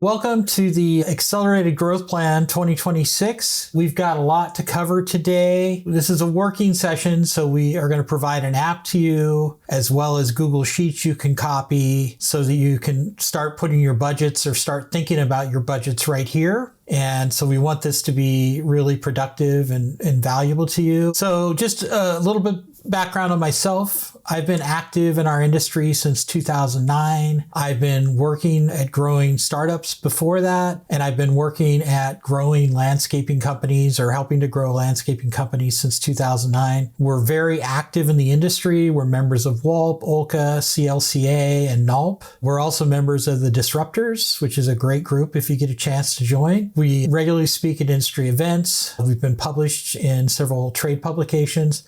Welcome to the Accelerated Growth Plan 2026. We've got a lot to cover today. This is a working session, so we are going to provide an app to you as well as Google Sheets you can copy so that you can start putting your budgets or start thinking about your budgets right here. And so we want this to be really productive and valuable to you. So just a little bit background on myself. I've been active in our industry since 2009. I've been working at growing startups before that, and I've been working at growing landscaping companies or helping to grow landscaping companies since 2009. We're very active in the industry. We're members of WALP, OLCA, CLCA, and NALP. We're also members of the Disruptors, which is a great group if you get a chance to join. We regularly speak at industry events. We've been published in several trade publications.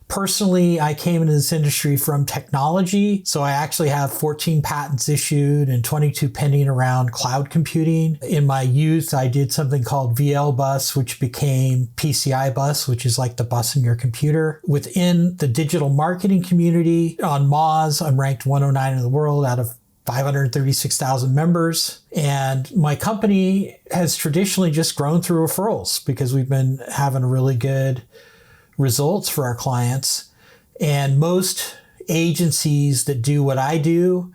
Personally, I came into this industry from technology, so I actually have 14 patents issued and 22 pending around cloud computing. In my youth, I did something called VL Bus, which became PCI Bus, which is like the bus in your computer. Within the digital marketing community on Moz, I'm ranked 109 in the world out of 536,000 members. And my company has traditionally just grown through referrals because we've been having really good results for our clients. And most agencies that do what I do,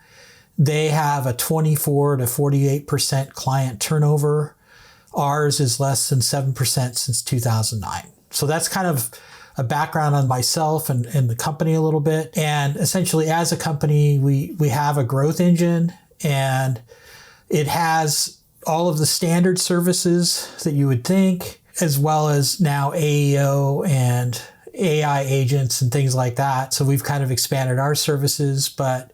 they have a 24 to 48% client turnover. Ours is less than 7% since 2009. So that's kind of a background on myself and the company a little bit. And essentially as a company, we have a growth engine, and it has all of the standard services that you would think, as well as now AEO and AI agents and things like that. So we've kind of expanded our services, but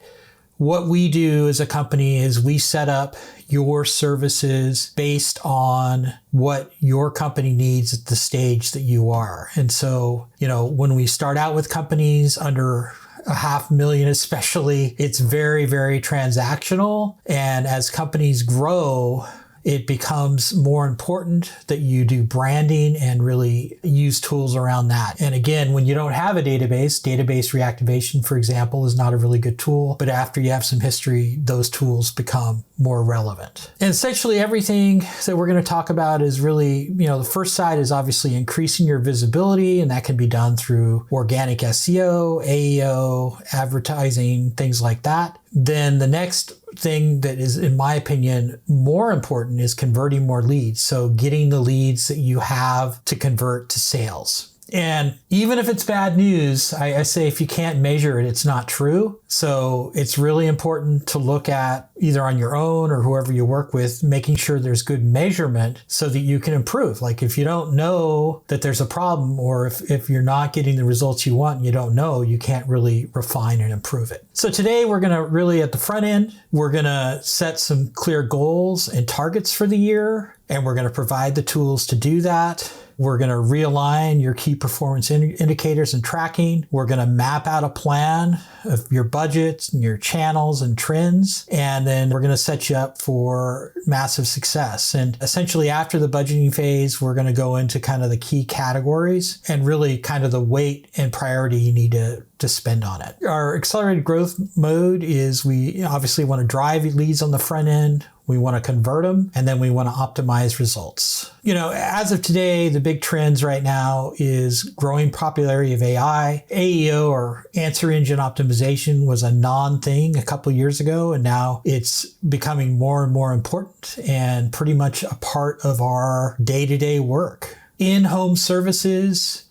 what we do as a company is we set up your services based on what your company needs at the stage that you are. And so, when we start out with companies under $500,000 especially, it's very, very transactional. And as companies grow, it becomes more important that you do branding and really use tools around that. And again, when you don't have a database reactivation, for example, is not a really good tool. But after you have some history, those tools become more relevant. And essentially everything that we're going to talk about is really, the first side is obviously increasing your visibility, and that can be done through organic SEO, AEO, advertising, things like that. Then the next thing that is, in my opinion, more important is converting more leads. So getting the leads that you have to convert to sales. And even if it's bad news, I say if you can't measure it, it's not true. So it's really important to look at, either on your own or whoever you work with, making sure there's good measurement so that you can improve. Like if you don't know that there's a problem, or if you're not getting the results you want and you don't know, you can't really refine and improve it. So today we're going to really, at the front end, we're going to set some clear goals and targets for the year, and we're going to provide the tools to do that. We're going to realign your key performance indicators and tracking. We're going to map out a plan of your budgets and your channels and trends. And then we're going to set you up for massive success. And essentially after the budgeting phase, we're going to go into kind of the key categories and really kind of the weight and priority you need to spend on it. Our accelerated growth mode is we obviously want to drive leads on the front end. We want to convert them, and then we want to optimize results. As of today, the big trends right now is growing popularity of AI. AEO, or answer engine optimization, was a non-thing a couple of years ago, and now it's becoming more and more important and pretty much a part of our day-to-day work. In-home services,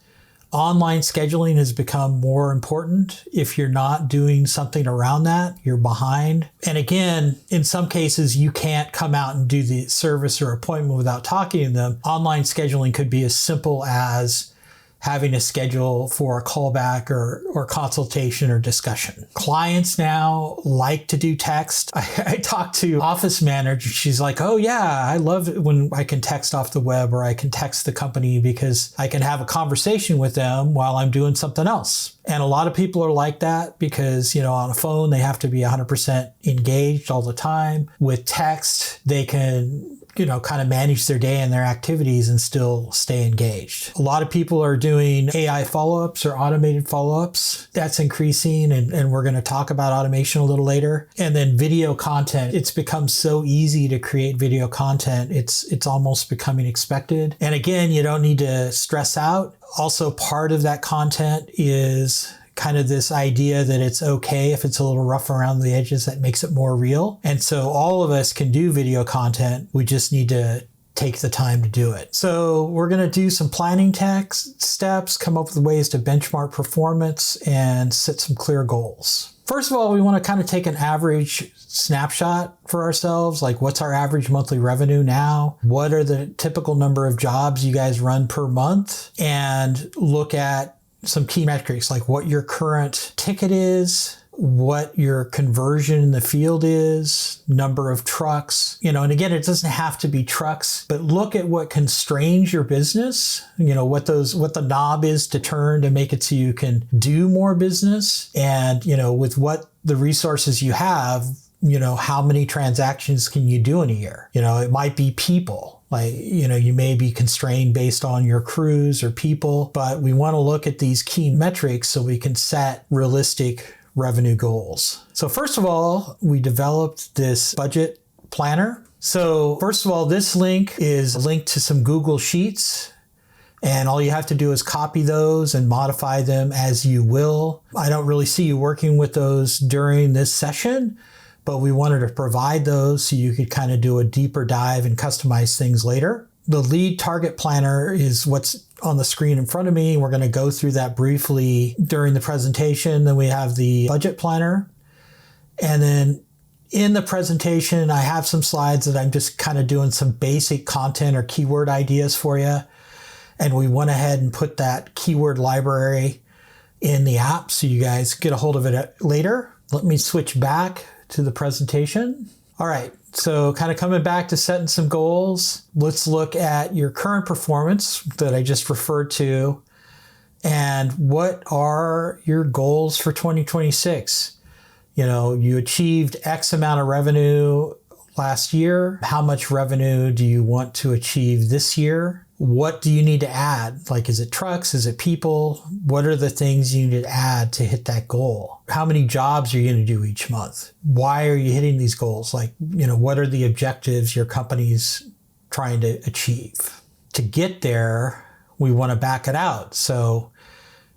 online scheduling has become more important. If you're not doing something around that, you're behind. And again, in some cases, you can't come out and do the service or appointment without talking to them. Online scheduling could be as simple as having a schedule for a callback or consultation or discussion. Clients now like to do text. I talked to office manager. She's like, oh yeah, I love it when I can text off the web, or I can text the company because I can have a conversation with them while I'm doing something else. And a lot of people are like that because, on a phone, they have to be 100% engaged all the time. With text, they can kind of manage their day and their activities and still stay engaged. A lot of people are doing doing AI follow-ups or automated follow-ups. That's increasing, and we're going to talk about automation a little later. And then video content. It's become so easy to create video content. It's almost becoming expected. And again, you don't need to stress out. Also, part of that content is kind of this idea that it's okay if it's a little rough around the edges. That makes it more real. And so all of us can do video content. We just need to take the time to do it. So we're going to do some planning steps, come up with ways to benchmark performance, and set some clear goals. First of all, we want to kind of take an average snapshot for ourselves. Like, what's our average monthly revenue now? What are the typical number of jobs you guys run per month? And look at some key metrics, like what your current ticket is, what your conversion in the field is, number of trucks, and again, it doesn't have to be trucks, but look at what constrains your business, what the knob is to turn to make it so you can do more business. And, with what the resources you have, how many transactions can you do in a year? It might be people. Like, you may be constrained based on your crews or people, but we want to look at these key metrics so we can set realistic revenue goals. So first of all, we developed this budget planner. So first of all, this link is linked to some Google Sheets, and all you have to do is copy those and modify them as you will. I don't really see you working with those during this session, but we wanted to provide those so you could kind of do a deeper dive and customize things later. The lead target planner is what's on the screen in front of me. We're going to go through that briefly during the presentation. Then we have the budget planner. And then in the presentation, I have some slides that I'm just kind of doing some basic content or keyword ideas for you. And we went ahead and put that keyword library in the app so you guys get a hold of it later. Let me switch back to the presentation. All right. So kind of coming back to setting some goals, let's look at your current performance that I just referred to, and what are your goals for 2026? You achieved X amount of revenue last year. How much revenue do you want to achieve this year? What do you need to add? Like, is it trucks? Is it people? What are the things you need to add to hit that goal? How many jobs are you going to do each month? Why are you hitting these goals? Like, what are the objectives your company's trying to achieve? To get there, we want to back it out. So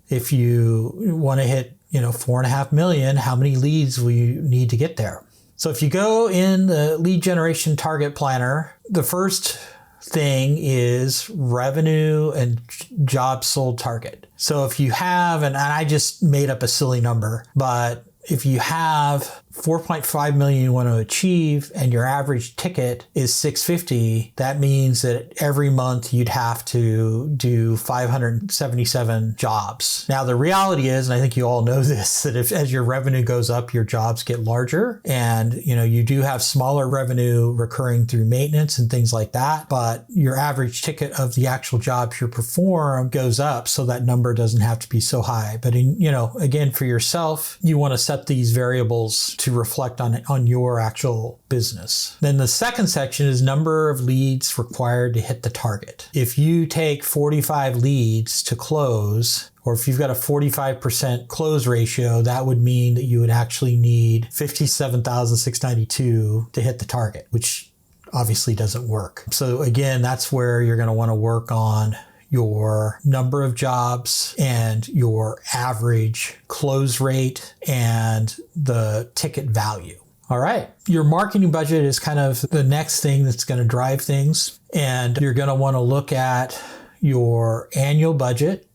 if you want to hit, 4.5 million, how many leads will you need to get there? So if you go in the lead generation target planner, the first thing is revenue and job sold target. So if you have, and I just made up a silly number, but if you have 4.5 million you want to achieve and your average ticket is $650, that means that every month you'd have to do 577 jobs. Now the reality is, and I think you all know this, that as your revenue goes up, your jobs get larger, and you do have smaller revenue recurring through maintenance and things like that, but your average ticket of the actual jobs you perform goes up, so that number doesn't have to be so high. But again, for yourself, you want to set these variables to reflect on your actual business. Then the second section is number of leads required to hit the target. If you take 45 leads to close, or if you've got a 45% close ratio, that would mean that you would actually need 57,692 to hit the target, which obviously doesn't work. So again, that's where you're going to want to work on your number of jobs and your average close rate and the ticket value. All right. Your marketing budget is kind of the next thing that's going to drive things. And you're going to want to look at your annual budget,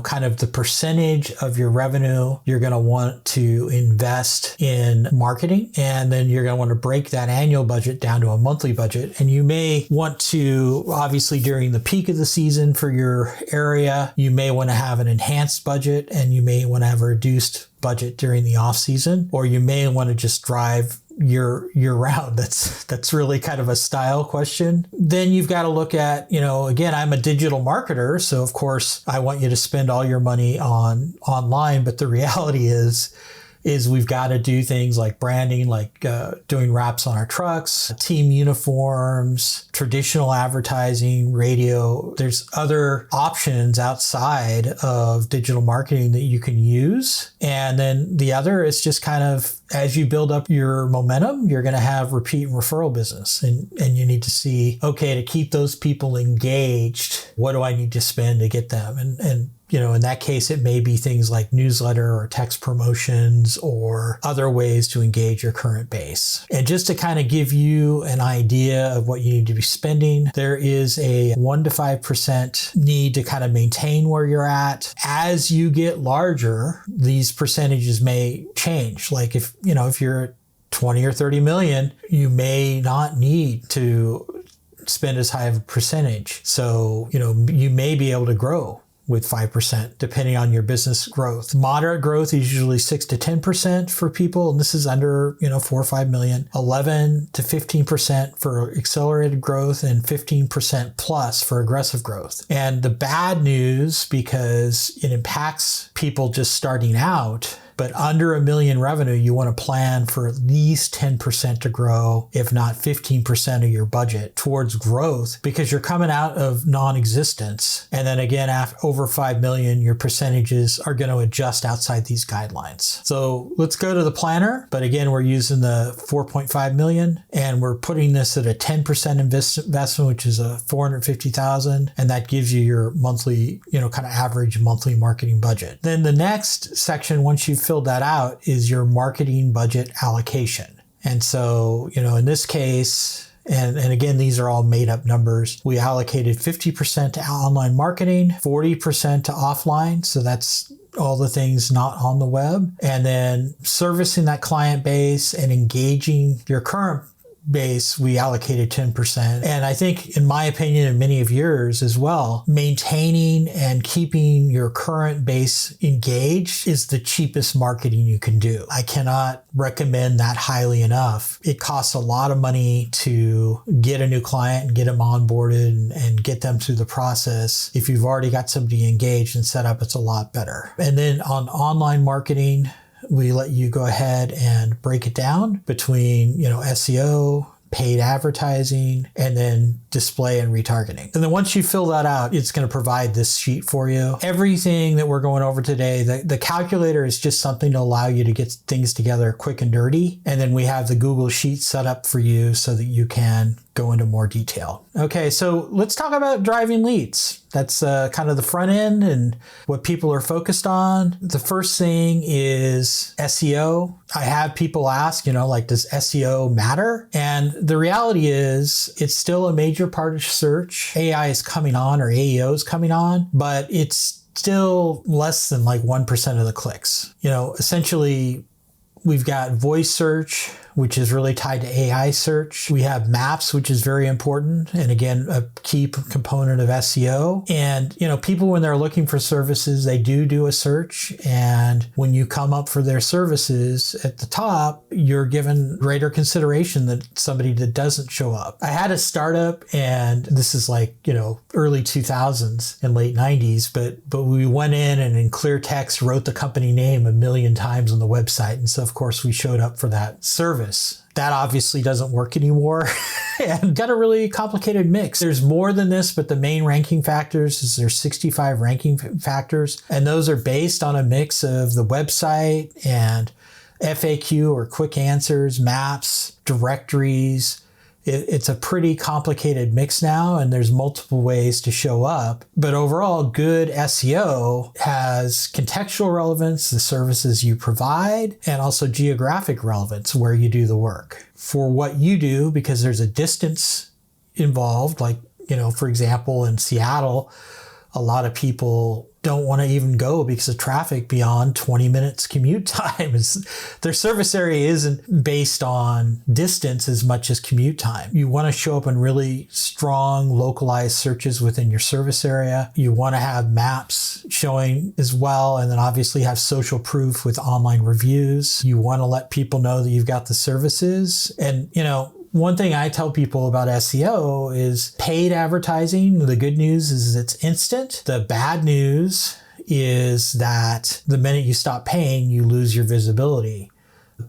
kind of the percentage of your revenue you're going to want to invest in marketing. And then you're going to want to break that annual budget down to a monthly budget. And you may want to, obviously during the peak of the season for your area, you may want to have an enhanced budget, and you may want to have a reduced budget during the off season, or you may want to just drive year round. That's really kind of a style question. Then you've got to look at, again, I'm a digital marketer, so of course I want you to spend all your money on online, but the reality is is we've got to do things like branding, like doing wraps on our trucks, team uniforms, traditional advertising, radio. There's other options outside of digital marketing that you can use. And then the other is just kind of, as you build up your momentum, you're going to have repeat and referral business. And you need to see, okay, to keep those people engaged, what do I need to spend to get them? And in that case, it may be things like newsletter or text promotions or other ways to engage your current base. And just to kind of give you an idea of what you need to be spending, there is a 1% to 5% need to kind of maintain where you're at. As you get larger, these percentages may change. Like if you're at 20 or 30 million, you may not need to spend as high of a percentage. So, you may be able to grow with 5%, depending on your business growth. Moderate growth is usually 6 to 10% for people, and this is under, 4 or 5 million. 11 to 15% for accelerated growth, and 15% plus for aggressive growth. And the bad news, because it impacts people just starting out, but under $1 million revenue, you want to plan for at least 10% to grow, if not 15% of your budget towards growth, because you're coming out of non-existence. And then again, over 5 million, your percentages are going to adjust outside these guidelines. So let's go to the planner. But again, we're using the 4.5 million, and we're putting this at a 10% investment, which is a 450,000. And that gives you your monthly, kind of average monthly marketing budget. Then the next section, once you've filled that out, is your marketing budget allocation. And so, in this case, and again, these are all made up numbers, we allocated 50% to online marketing, 40% to offline. So that's all the things not on the web. And then servicing that client base and engaging your current base, we allocated 10%. And I think, in my opinion, and many of yours as well, maintaining and keeping your current base engaged is the cheapest marketing you can do. I cannot recommend that highly enough. It costs a lot of money to get a new client and get them onboarded and get them through the process. If you've already got somebody engaged and set up, it's a lot better. And then on online marketing, we let you go ahead and break it down between, SEO, paid advertising, and then display and retargeting. And then once you fill that out, it's going to provide this sheet for you. Everything that we're going over today, the calculator is just something to allow you to get things together quick and dirty. And then we have the Google Sheet set up for you so that you can go into more detail. Okay, so let's talk about driving leads. That's kind of the front end and what people are focused on. The first thing is SEO. I have people ask, does SEO matter? And the reality is it's still a major part of search. AI is coming on, or AEO is coming on, but it's still less than 1% of the clicks. Essentially, we've got voice search, which is really tied to AI search. We have maps, which is very important, and again, a key component of SEO. And, people, when they're looking for services, they do a search. And when you come up for their services at the top, you're given greater consideration than somebody that doesn't show up. I had a startup, and this is early 2000s and late 90s, but we went in and in clear text wrote the company name 1 million times on the website. And so, of course, we showed up for that service. That obviously doesn't work anymore and got a really complicated mix. There's more than this, but the main ranking factors is there's 65 ranking factors, and those are based on a mix of the website and FAQ or quick answers, maps, directories. It's a pretty complicated mix now, and there's multiple ways to show up. But overall, good SEO has contextual relevance, the services you provide, and also geographic relevance, where you do the work. For what you do, because there's a distance involved, for example, in Seattle, a lot of people don't want to even go because of traffic beyond 20 minutes commute time. Their service area isn't based on distance as much as commute time. You want to show up in really strong localized searches within your service area. You want to have maps showing as well, and then obviously have social proof with online reviews. You want to let people know that you've got the services. And, one thing I tell people about SEO is paid advertising. The good news is it's instant. The bad news is that the minute you stop paying, you lose your visibility.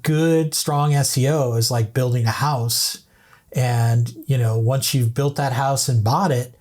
Good, strong SEO is like building a house. And, once you've built that house and bought it,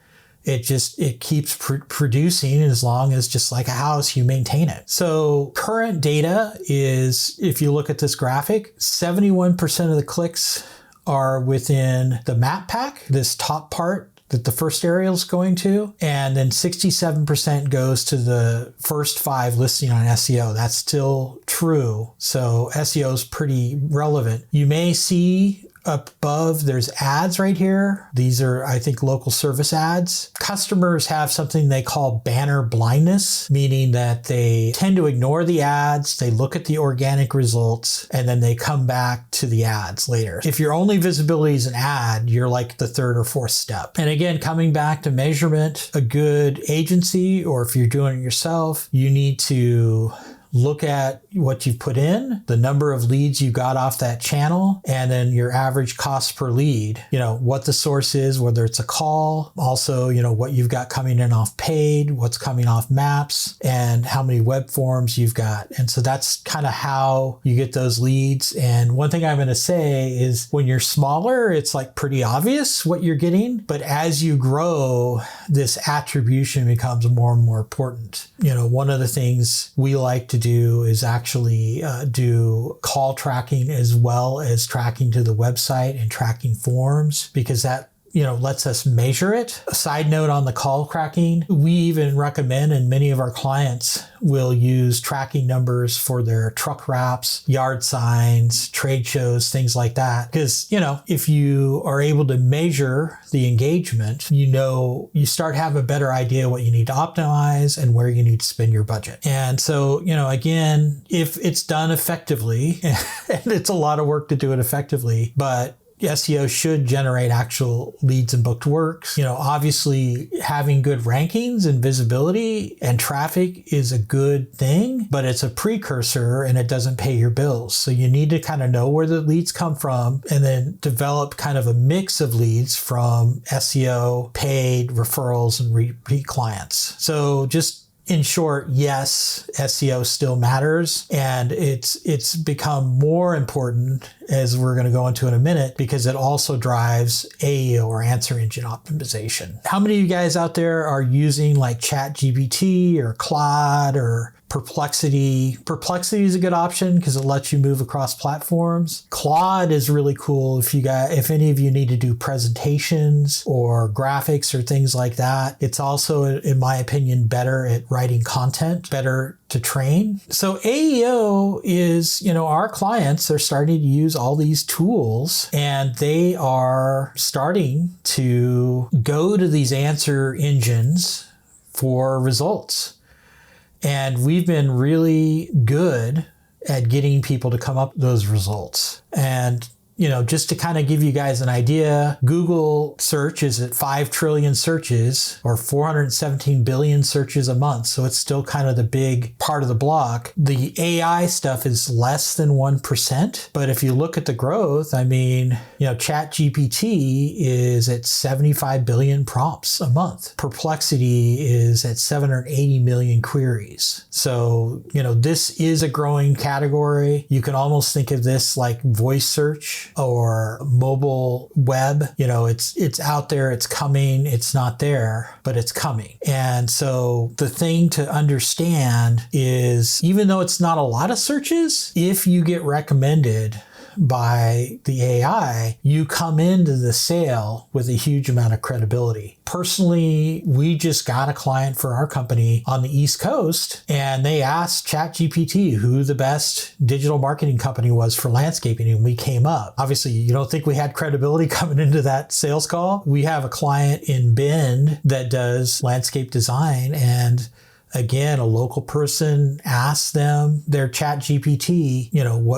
it keeps producing as long as, just like a house, you maintain it. So current data is, if you look at this graphic, 71% of the clicks are within the map pack, this top part that the first aerial is going to, and then 67% goes to the first 5 listing on SEO. That's still true. So SEO is pretty relevant. You may see up above, there's ads right here. These are, I think, local service ads. Customers have something they call banner blindness, meaning that they tend to ignore the ads, they look at the organic results, and then they come back to the ads later. If your only visibility is an ad, you're like the 3rd or 4th step. And again, coming back to measurement, a good agency, or if you're doing it yourself, you need to look at what you've put in, the number of leads you got off that channel, and then your average cost per lead, what the source is, whether it's a call, also, what you've got coming in off paid, what's coming off maps, and how many web forms you've got. And so that's kind of how you get those leads. And one thing I'm going to say is when you're smaller, it's like pretty obvious what you're getting. But as you grow, this attribution becomes more and more important. One of the things we like to do is actually do call tracking as well as tracking to the website and tracking forms, because that lets us measure it. A side note on the call tracking, we even recommend, and many of our clients will use tracking numbers for their truck wraps, yard signs, trade shows, things like that. Because, if you are able to measure the engagement, you start having a better idea what you need to optimize and where you need to spend your budget. And so, again, if it's done effectively, and it's a lot of work to do it effectively, but SEO should generate actual leads and booked works. Obviously having good rankings and visibility and traffic is a good thing, but it's a precursor and it doesn't pay your bills. So you need to kind of know where the leads come from and then develop kind of a mix of leads from SEO, paid, referrals, and repeat clients. So just in short, yes, SEO still matters, and it's become more important, as we're going to go into in a minute, because it also drives AEO, or answer engine optimization. How many of you guys out there are using like ChatGPT or Claude or Perplexity? Perplexity is a good option because it lets you move across platforms. Claude is really cool if any of you need to do presentations or graphics or things like that. It's also, in my opinion, better at writing content, better to train. So AEO is, our clients are starting to use all these tools, and they are starting to go to these answer engines for results. And we've been really good at getting people to come up with those results. And just to kind of give you guys an idea, Google search is at 5 trillion searches, or 417 billion searches a month. So it's still kind of the big part of the block. The AI stuff is less than 1%. But if you look at the growth, ChatGPT is at 75 billion prompts a month. Perplexity is at 780 million queries. So, this is a growing category. You can almost think of this like voice search or mobile web. It's out there, it's coming, it's not there, but it's coming. And so the thing to understand is, even though it's not a lot of searches, if you get recommended by the AI, you come into the sale with a huge amount of credibility. Personally, we just got a client for our company on the East Coast, and they asked ChatGPT who the best digital marketing company was for landscaping, and we came up. Obviously, you don't think we had credibility coming into that sales call? We have a client in Bend that does landscape design, and again, a local person asked them, their ChatGPT,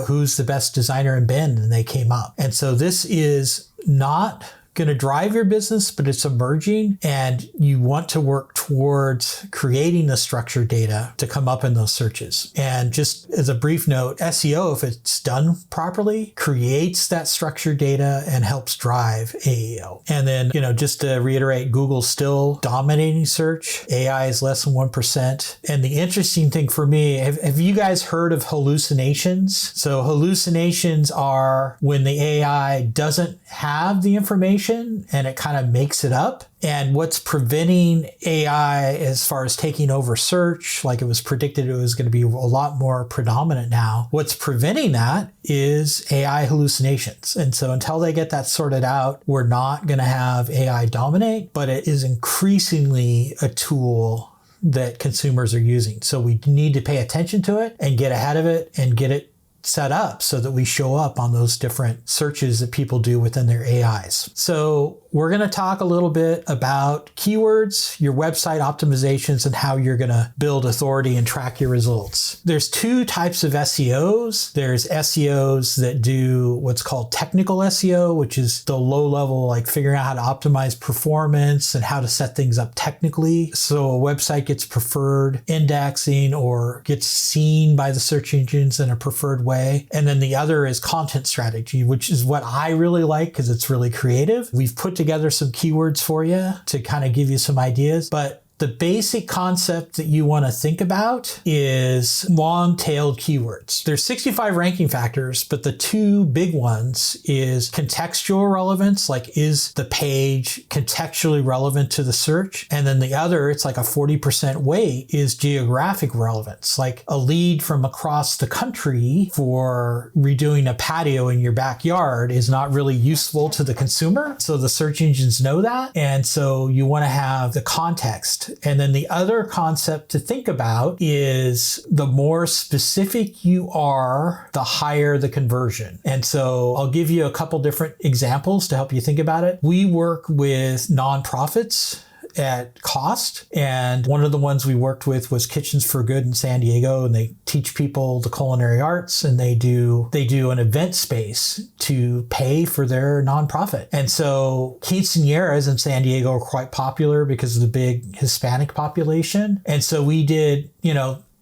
who's the best designer in Bend, and they came up. And so this is not going to drive your business, but it's emerging, and you want to work towards creating the structured data to come up in those searches. And just as a brief note, SEO, if it's done properly, creates that structured data and helps drive AEO. And then, just to reiterate, Google's still dominating search. AI is less than 1%. And the interesting thing for me, have you guys heard of hallucinations? So hallucinations are when the AI doesn't have the information and it kind of makes it up. And what's preventing AI as far as taking over search, like it was predicted it was going to be a lot more predominant now, what's preventing that is AI hallucinations. And so until they get that sorted out, we're not going to have AI dominate, but it is increasingly a tool that consumers are using. So we need to pay attention to it and get ahead of it and get it set up so that we show up on those different searches that people do within their AIs. So we're going to talk a little bit about keywords, your website optimizations, and how you're going to build authority and track your results. There's two types of SEOs. There's SEOs that do what's called technical SEO, which is the low level, like figuring out how to optimize performance and how to set things up technically. So a website gets preferred indexing or gets seen by the search engines in a preferred way. And then the other is content strategy, which is what I really like because it's really creative. We've put together some keywords for you to kind of give you some ideas, but the basic concept that you want to think about is long-tailed keywords. There's 65 ranking factors, but the two big ones is contextual relevance, like is the page contextually relevant to the search? And then the other, it's like a 40% weight, is geographic relevance, like a lead from across the country for redoing a patio in your backyard is not really useful to the consumer. So the search engines know that. And so you want to have the context. And then the other concept to think about is the more specific you are, the higher the conversion. And so I'll give you a couple different examples to help you think about it. We work with nonprofits at cost. And one of the ones we worked with was Kitchens for Good in San Diego, and they teach people the culinary arts, and they do an event space to pay for their nonprofit. And so quinceañeras in San Diego are quite popular because of the big Hispanic population. And so we did,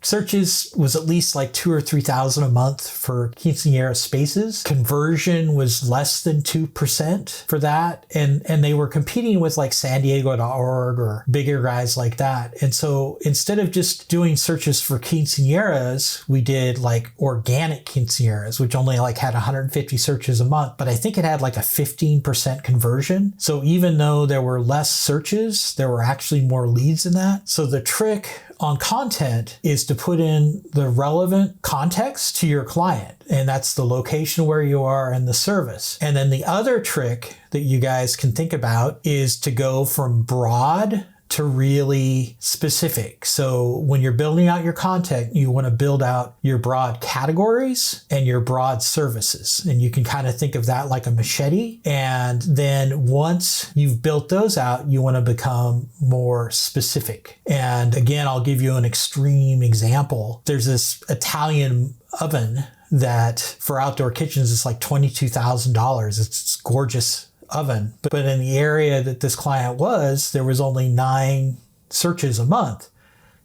searches was at least like 2,000 or 3,000 a month for quinceañera spaces. Conversion was less than 2% for that. And they were competing with like San Diego.org or bigger guys like that. And so instead of just doing searches for quinceañeras, we did like organic quinceañeras, which only like had 150 searches a month. But I think it had like a 15% conversion. So even though there were less searches, there were actually more leads in that. So the trick on content is to put in the relevant context to your client. And that's the location where you are and the service. And then the other trick that you guys can think about is to go from broad to really specific. So when you're building out your content, you want to build out your broad categories and your broad services. And you can kind of think of that like a machete. And then once you've built those out, you want to become more specific. And again, I'll give you an extreme example. There's this Italian oven that for outdoor kitchens is like $22,000. It's gorgeous oven. But in the area that this client was, there was only 9 searches a month.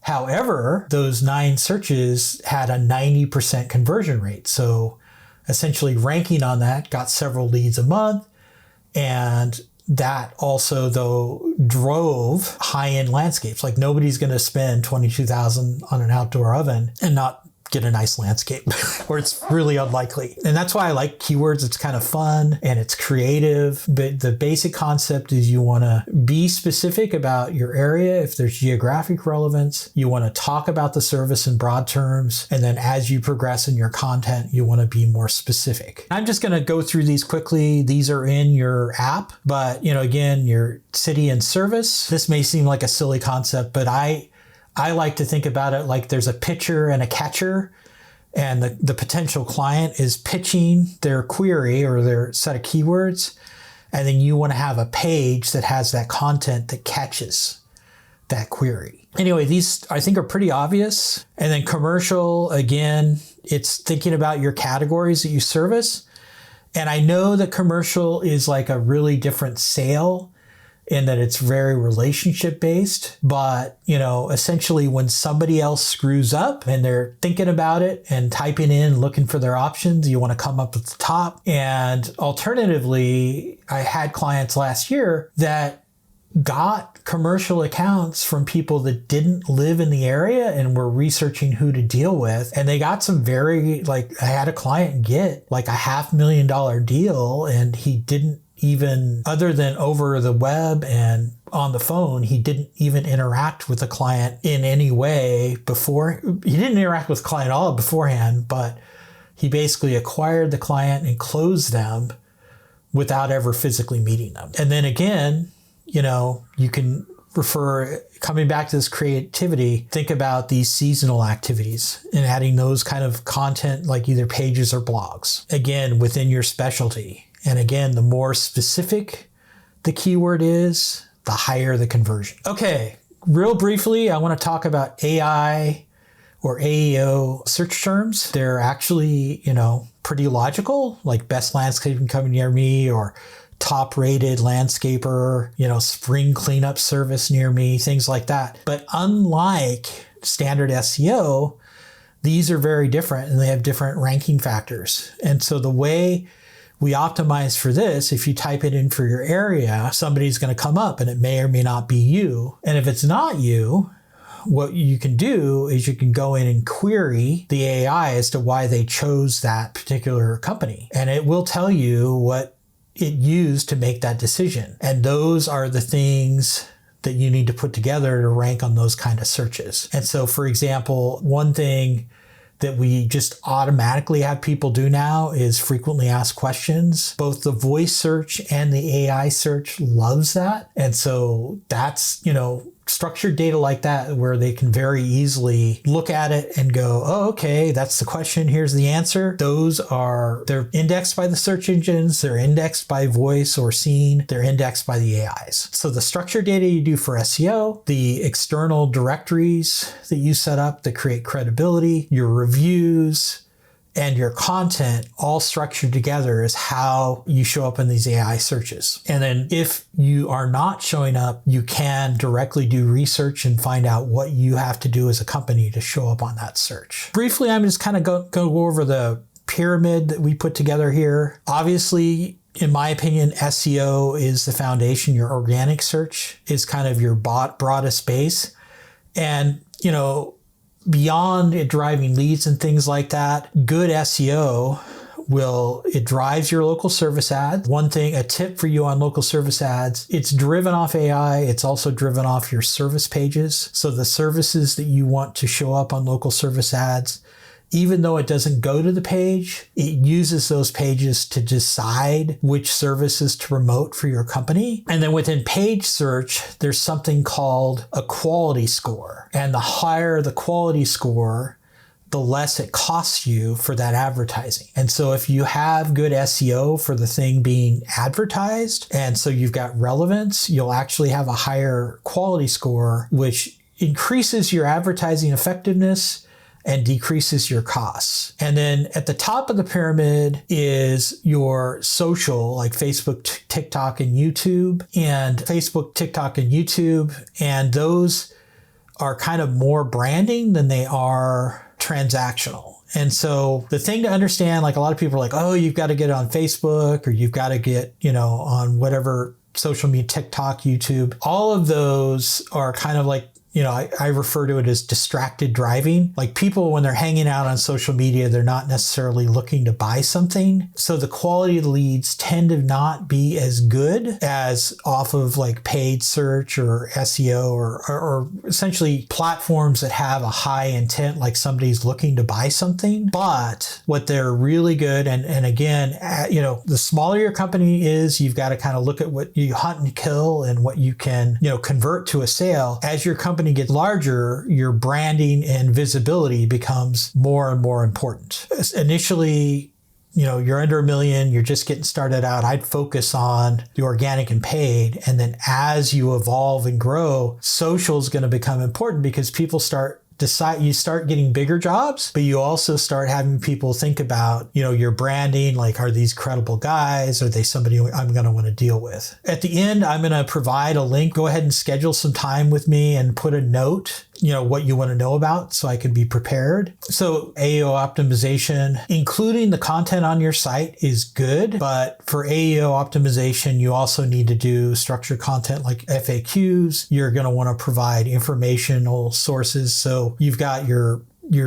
However, those 9 searches had a 90% conversion rate. So essentially ranking on that got several leads a month. And that also, though, drove high-end landscapes. Like nobody's going to spend $22,000 on an outdoor oven and not get a nice landscape, or it's really unlikely. And that's why I like keywords. It's kind of fun and it's creative, but the basic concept is you want to be specific about your area. If there's geographic relevance, you want to talk about the service in broad terms. And then as you progress in your content, you want to be more specific. I'm just going to go through these quickly. These are in your app, but again, your city and service. This may seem like a silly concept, but I like to think about it like there's a pitcher and a catcher, and the potential client is pitching their query or their set of keywords. And then you want to have a page that has that content that catches that query. Anyway, these I think are pretty obvious. And then commercial, again, it's thinking about your categories that you service. And I know that commercial is like a really different sale in that it's very relationship based, but essentially when somebody else screws up and they're thinking about it and typing in, looking for their options, you want to come up at the top. And alternatively, I had clients last year that got commercial accounts from people that didn't live in the area and were researching who to deal with. And they got some I had a client get like a $500,000 deal, and he didn't even, other than over the web and on the phone, he didn't even interact with the client in any way before. He didn't interact with the client at all beforehand, but he basically acquired the client and closed them without ever physically meeting them. And then again, you can coming back to this creativity, think about these seasonal activities and adding those kind of content like either pages or blogs, again, within your specialty. And again, the more specific the keyword is, the higher the conversion. Okay, real briefly, I want to talk about AI or AEO search terms. They're actually, pretty logical, like best landscaping company near me, or top rated landscaper, spring cleanup service near me, things like that. But unlike standard SEO, these are very different and they have different ranking factors. And so the way we optimize for this, if you type it in for your area, somebody's going to come up and it may or may not be you. And if it's not you, what you can do is you can go in and query the AI as to why they chose that particular company. And it will tell you what it used to make that decision. And those are the things that you need to put together to rank on those kind of searches. And so, for example, one thing that we just automatically have people do now is frequently asked questions. Both the voice search and the AI search loves that. And so that's, structured data like that where they can very easily look at it and go, oh, okay, that's the question. Here's the answer. They're indexed by the search engines. They're indexed by voice or scene. They're indexed by the AIs. So the structured data you do for SEO, the external directories that you set up that create credibility, your reviews, and your content all structured together is how you show up in these AI searches. And then if you are not showing up, you can directly do research and find out what you have to do as a company to show up on that search. Briefly, I'm just kind of go over the pyramid that we put together here. Obviously, in my opinion, SEO is the foundation. Your organic search is kind of your broadest base. And, beyond it driving leads and things like that, good SEO it drives your local service ads. A tip for you on local service ads, it's driven off AI. It's also driven off your service pages. So the services that you want to show up on local service ads, even though it doesn't go to the page, it uses those pages to decide which services to promote for your company. And then within page search, there's something called a quality score. And the higher the quality score, the less it costs you for that advertising. And so if you have good SEO for the thing being advertised, and so you've got relevance, you'll actually have a higher quality score, which increases your advertising effectiveness and decreases your costs. And then at the top of the pyramid is your social, like Facebook, TikTok, and YouTube. And Facebook, TikTok, and YouTube. And those are kind of more branding than they are transactional. And so the thing to understand, like a lot of people are like, oh, you've got to get it on Facebook, or you've got to get, on whatever social media, TikTok, YouTube. All of those are kind of like, I refer to it as distracted driving. Like people, when they're hanging out on social media, they're not necessarily looking to buy something. So the quality of the leads tend to not be as good as off of like paid search or SEO or essentially platforms that have a high intent, like somebody's looking to buy something. But what they're really good, and again, the smaller your company is, you've got to kind of look at what you hunt and kill and what you can, convert to a sale. As your company gets larger, your branding and visibility becomes more and more important. Initially, you're under $1 million, you're just getting started out. I'd focus on the organic and paid. And then as you evolve and grow, social is going to become important because people start you start getting bigger jobs, but you also start having people think about, your branding, like, are these credible guys? Are they somebody I'm going to want to deal with? At the end, I'm going to provide a link. Go ahead and schedule some time with me and put a note, what you want to know about so I can be prepared. So AEO optimization, including the content on your site is good, but for AEO optimization, you also need to do structured content like FAQs. You're going to want to provide informational sources. So you've got your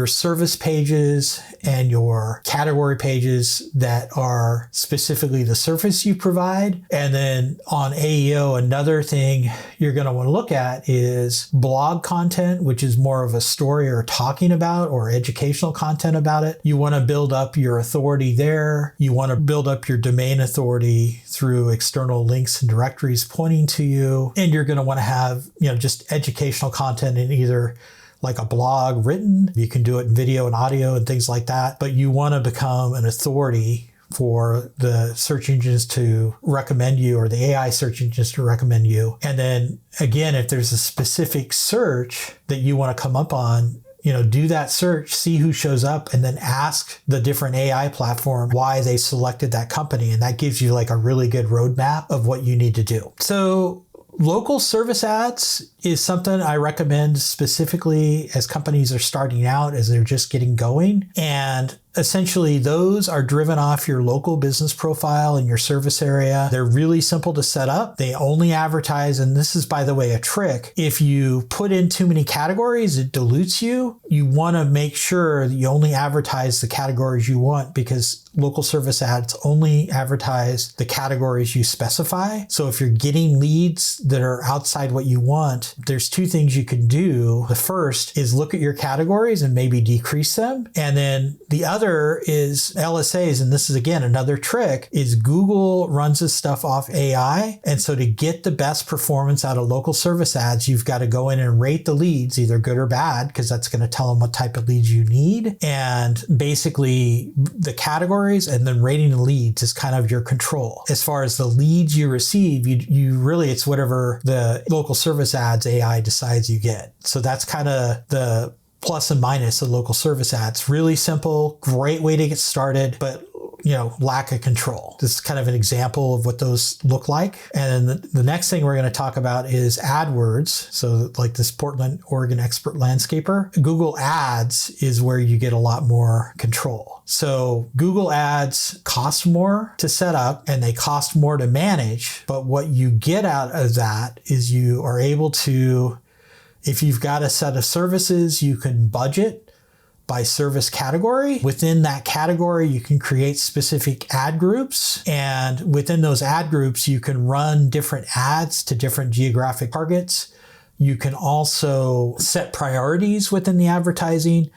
service pages and your category pages that are specifically the service you provide. And then on AEO, another thing you're going to want to look at is blog content, which is more of a story or talking about or educational content about it. You want to build up your authority there. You want to build up your domain authority through external links and directories pointing to you. And you're going to want to have, just educational content in either like a blog written. You can do it in video and audio and things like that, but you want to become an authority for the search engines to recommend you or the AI search engines to recommend you. And then again, if there's a specific search that you want to come up on, do that search, see who shows up, and then ask the different AI platform why they selected that company. And that gives you like a really good roadmap of what you need to do. So local service ads is something I recommend specifically as companies are starting out, as they're just getting going. And essentially, those are driven off your local business profile in your service area. They're really simple to set up. They only advertise, and this is, by the way, a trick. If you put in too many categories, it dilutes you. You want to make sure that you only advertise the categories you want, because local service ads only advertise the categories you specify. So if you're getting leads that are outside what you want, there's two things you can do. The first is look at your categories and maybe decrease them. And then the other is LSAs. And this is, again, another trick, is Google runs this stuff off AI. And so to get the best performance out of local service ads, you've got to go in and rate the leads, either good or bad, because that's going to tell them what type of leads you need. And basically the categories and then rating the leads is kind of your control. As far as the leads you receive, you really, it's whatever the local service ads AI decides you get. So that's kind of the plus and minus of local service ads. Really simple, great way to get started, but lack of control. This is kind of an example of what those look like. And the next thing we're going to talk about is AdWords. So like this Portland, Oregon expert landscaper. Google Ads is where you get a lot more control. So Google Ads cost more to set up and they cost more to manage. But what you get out of that is you are able to, if you've got a set of services, you can budget by service category. Within that category, you can create specific ad groups. And within those ad groups, you can run different ads to different geographic targets. You can also set priorities within the advertising.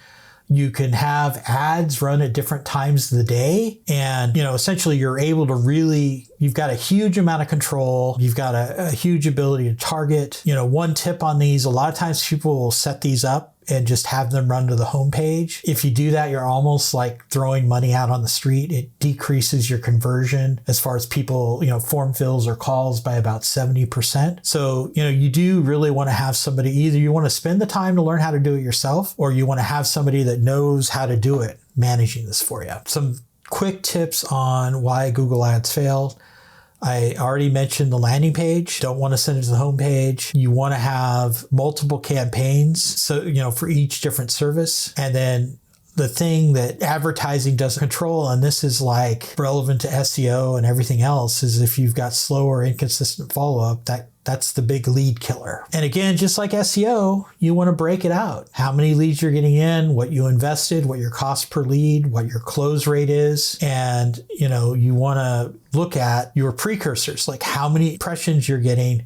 You can have ads run at different times of the day. And, essentially you're able to you've got a huge amount of control. You've got a huge ability to target. One tip on these, a lot of times people will set these up and just have them run to the homepage. If you do that, you're almost like throwing money out on the street. It decreases your conversion as far as people, form fills or calls by about 70%. So, you do really want to have somebody, either you want to spend the time to learn how to do it yourself, or you want to have somebody that knows how to do it managing this for you. Some quick tips on why Google Ads fail. I already mentioned the landing page. Don't want to send it to the homepage. You want to have multiple campaigns, so, for each different service. And then the thing that advertising doesn't control, and this is like relevant to SEO and everything else, is if you've got slow or inconsistent follow-up, that's the big lead killer. And again, just like SEO, you want to break it out. How many leads you're getting in, what you invested, what your cost per lead, what your close rate is. And, you want to look at your precursors, like how many impressions you're getting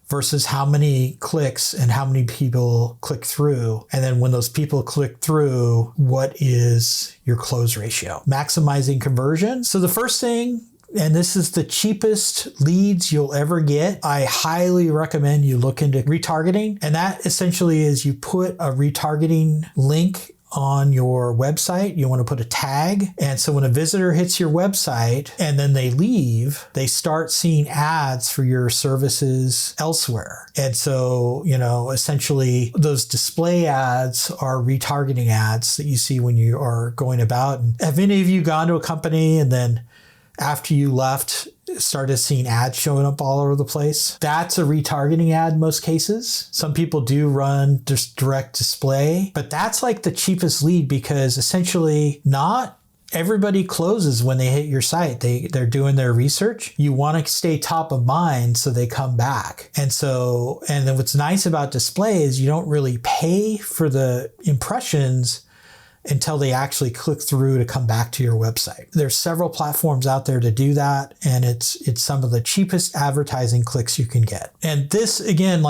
versus how many clicks and how many people click through. And then when those people click through, what is your close ratio? Maximizing conversion. So the first thing, and this is the cheapest leads you'll ever get, I highly recommend you look into retargeting. And that essentially is you put a retargeting link on your website. You want to put a tag. And so when a visitor hits your website and then they leave, they start seeing ads for your services elsewhere. And so, essentially those display ads are retargeting ads that you see when you are going about. And have any of you gone to a company and then after you left, started seeing ads showing up all over the place? That's a retargeting ad in most cases. Some people do run just direct display, but that's like the cheapest lead because essentially not everybody closes when they hit your site. They're doing their research. You want to stay top of mind so they come back. And then what's nice about display is you don't really pay for the impressions until they actually click through to come back to your website. There's several platforms out there to do that, and it's some of the cheapest advertising clicks you can get. And this, again,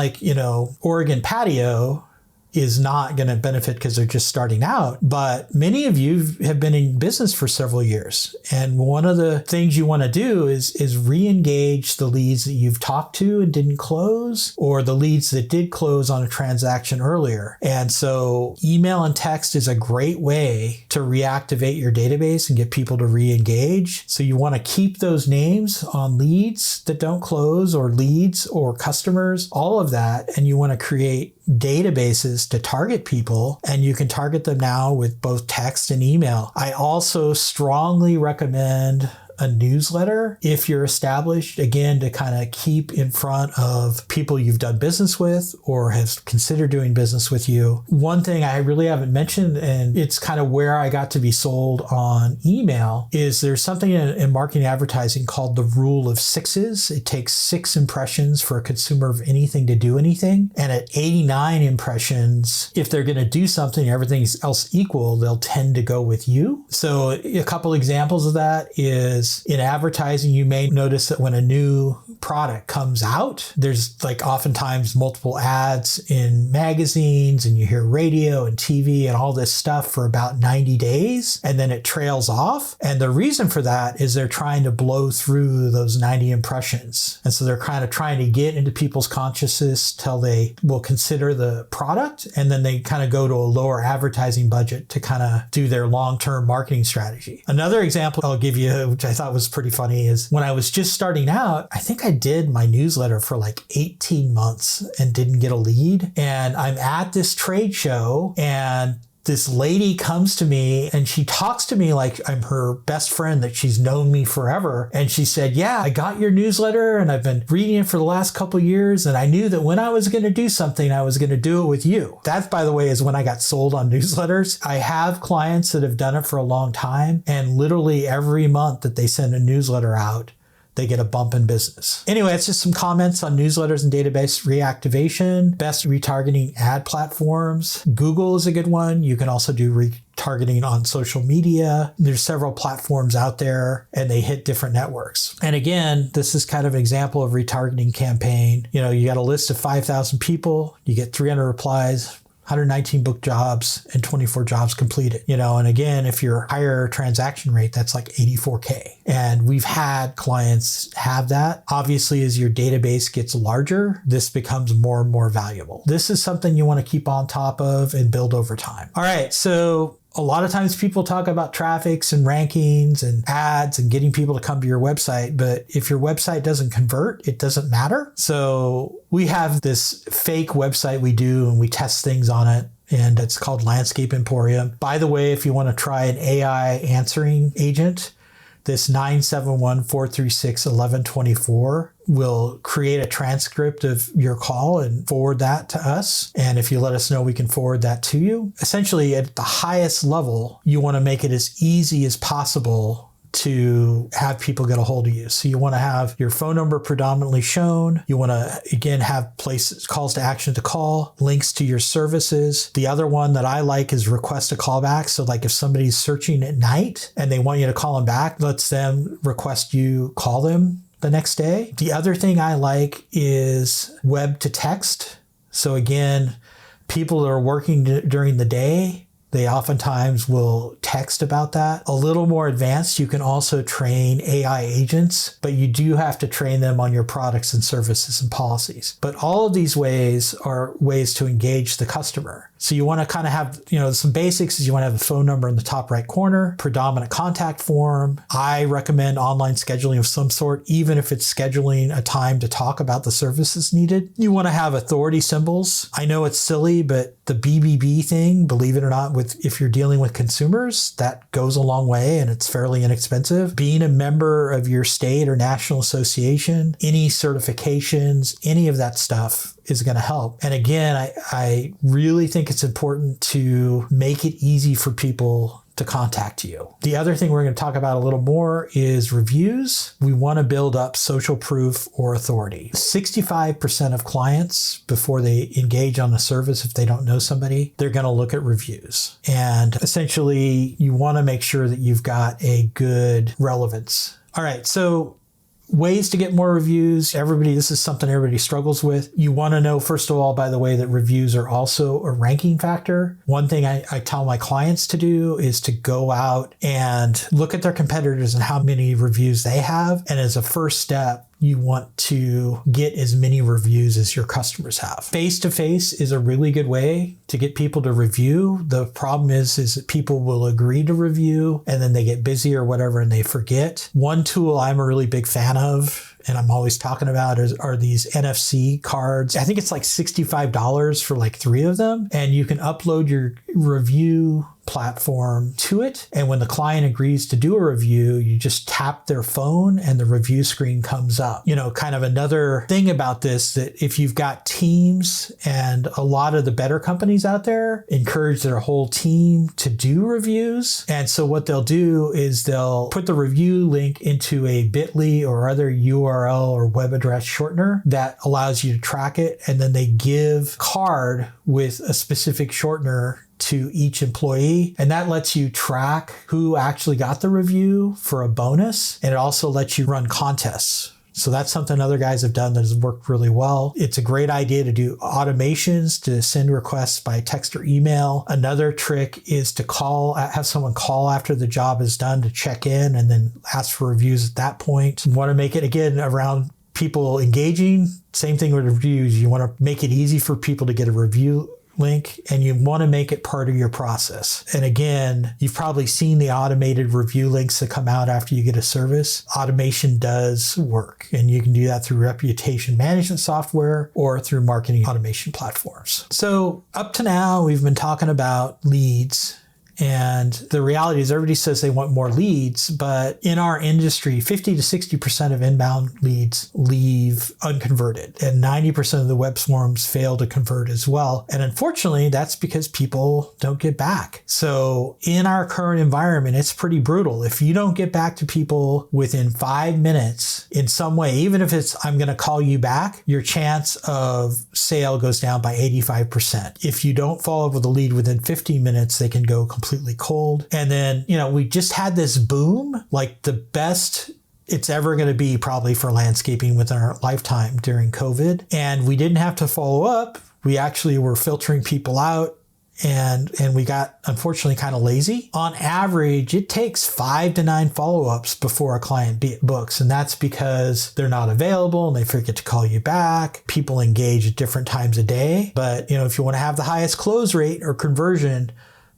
Oregon Patio is not going to benefit because they're just starting out. But many of you have been in business for several years. And one of the things you want to do is re-engage the leads that you've talked to and didn't close, or the leads that did close on a transaction earlier. And so email and text is a great way to reactivate your database and get people to re-engage. So you want to keep those names on leads that don't close, or leads or customers, all of that. And you want to create databases to target people, and you can target them now with both text and email. I also strongly recommend a newsletter if you're established, again, to kind of keep in front of people you've done business with or have considered doing business with you. One thing I really haven't mentioned, and it's kind of where I got to be sold on email, is there's something in marketing advertising called the rule of sixes. It takes 6 impressions for a consumer of anything to do anything. And at 89 impressions, if they're going to do something, everything else equal, they'll tend to go with you. So a couple examples of that is in advertising, you may notice that when a new product comes out, there's oftentimes multiple ads in magazines, and you hear radio and TV and all this stuff for about 90 days, and then it trails off. And the reason for that is they're trying to blow through those 90 impressions. And so they're kind of trying to get into people's consciousness till they will consider the product, and then they kind of go to a lower advertising budget to kind of do their long-term marketing strategy. Another example I'll give you, which I thought was pretty funny, is when I was just starting out, I think I did my newsletter for 18 months and didn't get a lead. And I'm at this trade show, and this lady comes to me and she talks to me like I'm her best friend, that she's known me forever. And she said, yeah, I got your newsletter and I've been reading it for the last couple of years. And I knew that when I was going to do something, I was going to do it with you. That, by the way, is when I got sold on newsletters. I have clients that have done it for a long time, and literally every month that they send a newsletter out, they get a bump in business. Anyway, it's just some comments on newsletters and database reactivation, best retargeting ad platforms. Google is a good one. You can also do retargeting on social media. There's several platforms out there, and they hit different networks. And again, this is kind of an example of retargeting campaign. You got a list of 5,000 people, you get 300 replies, 119 booked jobs, and 24 jobs completed. And again, if your higher transaction rate, that's like 84K. And we've had clients have that. Obviously, as your database gets larger, this becomes more and more valuable. This is something you want to keep on top of and build over time. All right, so a lot of times people talk about traffics and rankings and ads and getting people to come to your website, but if your website doesn't convert, it doesn't matter. So we have this fake website we do, and we test things on it, and it's called Landscape Emporium. By the way, if you want to try an AI answering agent, this 971-436-1124 will create a transcript of your call and forward that to us. And if you let us know, we can forward that to you. Essentially, at the highest level, you want to make it as easy as possible to have people get a hold of you. So you want to have your phone number predominantly shown. You want to, again, have places, calls to action to call, links to your services. The other one that I like is request a callback. So if somebody's searching at night and they want you to call them back, lets them request you call them the next day. The other thing I like is web to text. So again, people that are working during the day, They oftentimes will text about that. A little more advanced, you can also train AI agents, but you do have to train them on your products and services and policies. But all of these ways are ways to engage the customer. So you want to kind of have, some basics is you want to have a phone number in the top right corner, predominant contact form. I recommend online scheduling of some sort, even if it's scheduling a time to talk about the services needed. You want to have authority symbols. I know it's silly, but the BBB thing, believe it or not, if you're dealing with consumers, that goes a long way and it's fairly inexpensive. Being a member of your state or national association, any certifications, any of that stuff is going to help. And again, I really think it's important to make it easy for people to contact you. The other thing we're going to talk about a little more is reviews. We want to build up social proof or authority. 65% of clients, before they engage on a service, if they don't know somebody, they're going to look at reviews. And essentially, you want to make sure that you've got a good relevance. All right, so ways to get more reviews. This is something everybody struggles with. You want to know, first of all, by the way, that reviews are also a ranking factor. One thing I tell my clients to do is to go out and look at their competitors and how many reviews they have. And as a first step, you want to get as many reviews as your customers have. Face-to-face is a really good way to get people to review. The problem is that people will agree to review and then they get busy or whatever and they forget. One tool I'm a really big fan of, and I'm always talking about, are these NFC cards. I think it's like $65 for like 3 of them. And you can upload your review platform to it. And when the client agrees to do a review, you just tap their phone and the review screen comes up. Kind of another thing about this, that if you've got teams, and a lot of the better companies out there encourage their whole team to do reviews. And so what they'll do is they'll put the review link into a bit.ly or other URL or web address shortener that allows you to track it. And then they give card with a specific shortener to each employee. And that lets you track who actually got the review for a bonus. And it also lets you run contests. So that's something other guys have done that has worked really well. It's a great idea to do automations to send requests by text or email. Another trick is to have someone call after the job is done to check in and then ask for reviews at that point. You want to make it, again, around people engaging. Same thing with reviews. You want to make it easy for people to get a review link, and you want to make it part of your process. And again, you've probably seen the automated review links that come out after you get a service. Automation does work, and you can do that through reputation management software or through marketing automation platforms. So up to now, we've been talking about leads. And the reality is everybody says they want more leads, but in our industry, 50 to 60% of inbound leads leave unconverted, and 90% of the web swarms fail to convert as well. And unfortunately, that's because people don't get back. So in our current environment, it's pretty brutal. If you don't get back to people within 5 minutes in some way, even if it's, I'm going to call you back, your chance of sale goes down by 85%. If you don't follow up with a lead within 15 minutes, they can go completely cold. And then, we just had this boom, like the best it's ever going to be probably for landscaping within our lifetime during COVID. And we didn't have to follow up. We actually were filtering people out. And we got, unfortunately, kind of lazy. On average, it takes 5 to 9 follow-ups before a client books. And that's because they're not available and they forget to call you back. People engage at different times a day. But, if you want to have the highest close rate or conversion,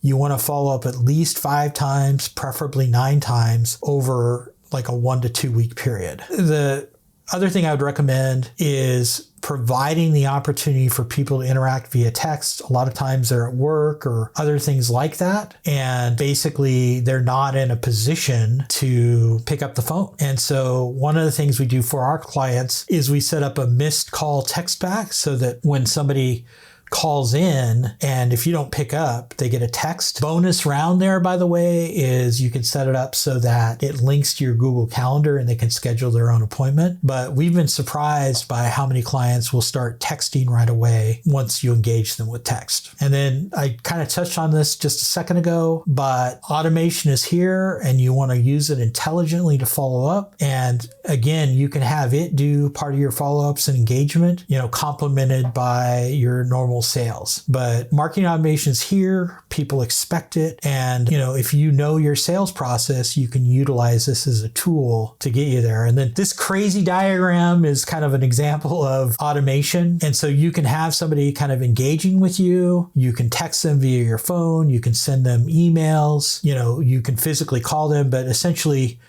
you want to follow up at least 5 times, preferably 9 times over like a 1 to 2 week period. The other thing I would recommend is providing the opportunity for people to interact via text. A lot of times they're at work or other things like that. And basically they're not in a position to pick up the phone. And so one of the things we do for our clients is we set up a missed call text back so that when somebody calls in and if you don't pick up, they get a text. Bonus round there, by the way, is you can set it up so that it links to your Google Calendar and they can schedule their own appointment. But we've been surprised by how many clients will start texting right away once you engage them with text. And then I kind of touched on this just a second ago, but automation is here and you want to use it intelligently to follow up. And again, you can have it do part of your follow-ups and engagement, complemented by your normal sales. But marketing automation is here. People expect it. And, if you know your sales process, you can utilize this as a tool to get you there. And then this crazy diagram is kind of an example of automation. And so you can have somebody kind of engaging with you. You can text them via your phone. You can send them emails. You can physically call them, but essentially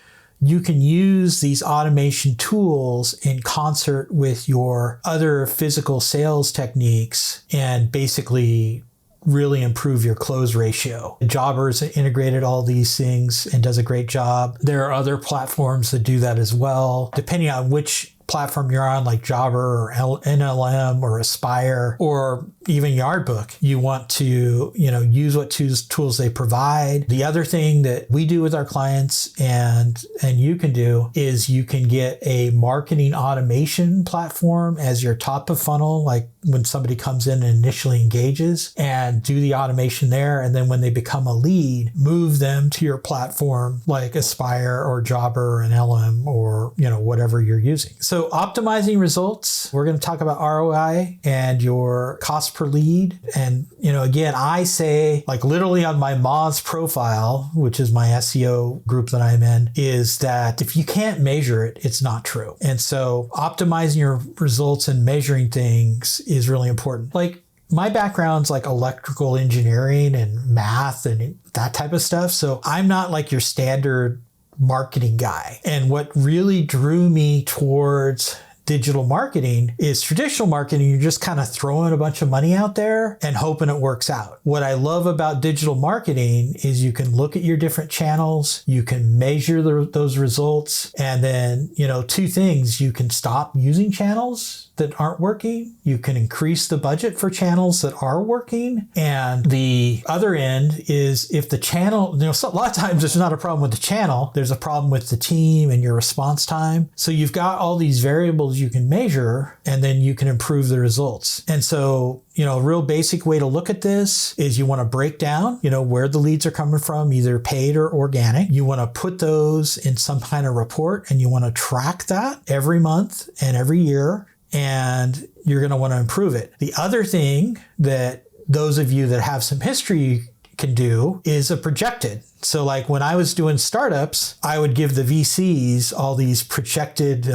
you can use these automation tools in concert with your other physical sales techniques and basically really improve your close ratio. Jobber's integrated all these things and does a great job. There are other platforms that do that as well. Depending on which platform you're on, like Jobber or NLM or Aspire or even Yardbook, you want to, use what tools they provide. The other thing that we do with our clients and you can do is you can get a marketing automation platform as your top of funnel, like when somebody comes in and initially engages, and do the automation there. And then when they become a lead, move them to your platform like Aspire or Jobber or NLM or, whatever you're using. So optimizing results, we're going to talk about ROI and your cost per lead. And, again, I say, like literally on my Moz profile, which is my SEO group that I'm in, is that if you can't measure it, it's not true. And so optimizing your results and measuring things is really important. Like my background's like electrical engineering and math and that type of stuff. So I'm not like your standard marketing guy. And what really drew me towards digital marketing is traditional marketing. You're just kind of throwing a bunch of money out there and hoping it works out. What I love about digital marketing is you can look at your different channels, you can measure those results, and then, two things, you can stop using channels that aren't working. You can increase the budget for channels that are working. And the other end is if the channel, a lot of times there's not a problem with the channel, there's a problem with the team and your response time. So you've got all these variables you can measure, and then you can improve the results. And so, a real basic way to look at this is you want to break down, where the leads are coming from, either paid or organic. You want to put those in some kind of report, and you want to track that every month and every year. And you're going to want to improve it. The other thing that those of you that have some history can do is a projected. So like when I was doing startups, I would give the VCs all these projected,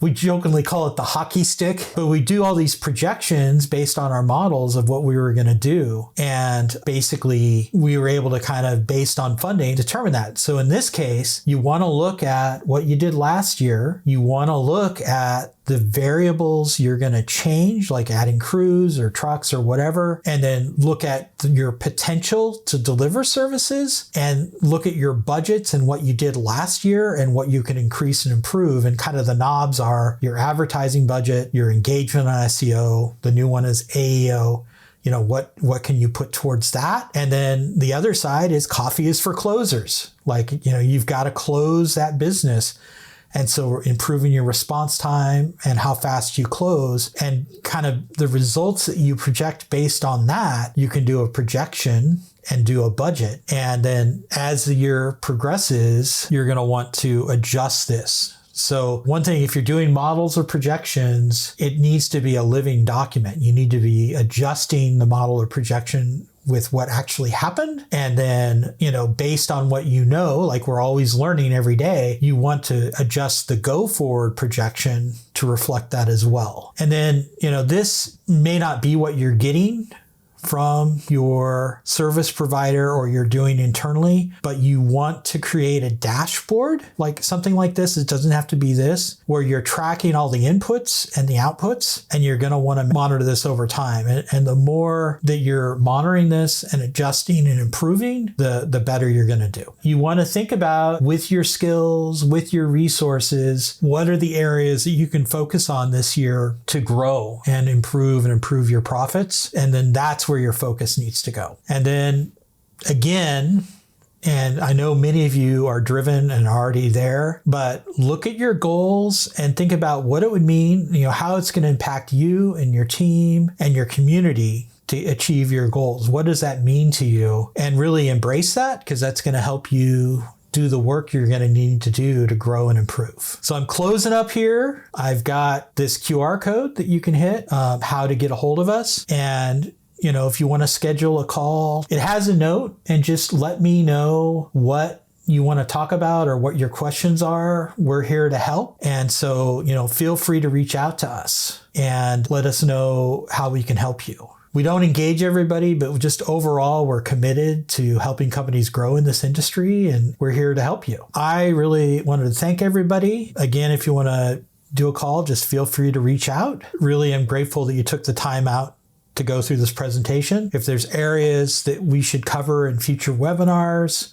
we jokingly call it the hockey stick, but we do all these projections based on our models of what we were going to do. And basically we were able to kind of, based on funding, determine that. So in this case, you want to look at what you did last year. You want to look at the variables you're going to change, like adding crews or trucks or whatever, and then look at your potential to deliver services and look at your budgets and what you did last year and what you can increase and improve. And kind of the knobs are your advertising budget, your engagement on SEO, the new one is AEO. What can you put towards that? And then the other side is coffee is for closers. Like, you've got to close that business. And so we're improving your response time and how fast you close, and kind of the results that you project based on that, you can do a projection and do a budget. And then as the year progresses, you're going to want to adjust this. So one thing, if you're doing models or projections, it needs to be a living document. You need to be adjusting the model or projection with what actually happened. And then, based on what like we're always learning every day, you want to adjust the go forward projection to reflect that as well. And then, this may not be what you're getting from your service provider or you're doing internally, but you want to create a dashboard, like something like this. It doesn't have to be this, where you're tracking all the inputs and the outputs, and you're going to want to monitor this over time. And the more that you're monitoring this and adjusting and improving, the better you're going to do. You want to think about, with your skills, with your resources, what are the areas that you can focus on this year to grow and improve your profits? And then that's where your focus needs to go. And then again, and I know many of you are driven and already there, but look at your goals and think about what it would mean, how it's going to impact you and your team and your community to achieve your goals. What does that mean to you? And really embrace that, because that's going to help you do the work you're going to need to do to grow and improve. So I'm closing up here. I've got this QR code that you can hit, how to get a hold of us. And if you want to schedule a call, it has a note, and just let me know what you want to talk about or what your questions are. We're here to help. And so, feel free to reach out to us and let us know how we can help you. We don't engage everybody, but just overall, we're committed to helping companies grow in this industry, and we're here to help you. I really wanted to thank everybody. Again, if you want to do a call, just feel free to reach out. Really, I'm grateful that you took the time out to go through this presentation. If there's areas that we should cover in future webinars,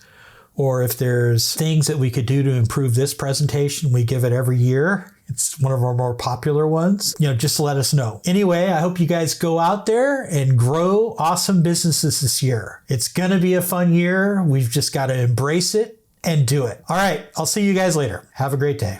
or if there's things that we could do to improve this presentation, we give it every year. It's one of our more popular ones. Just let us know. Anyway, I hope you guys go out there and grow awesome businesses this year. It's going to be a fun year. We've just got to embrace it and do it. All right. I'll see you guys later. Have a great day.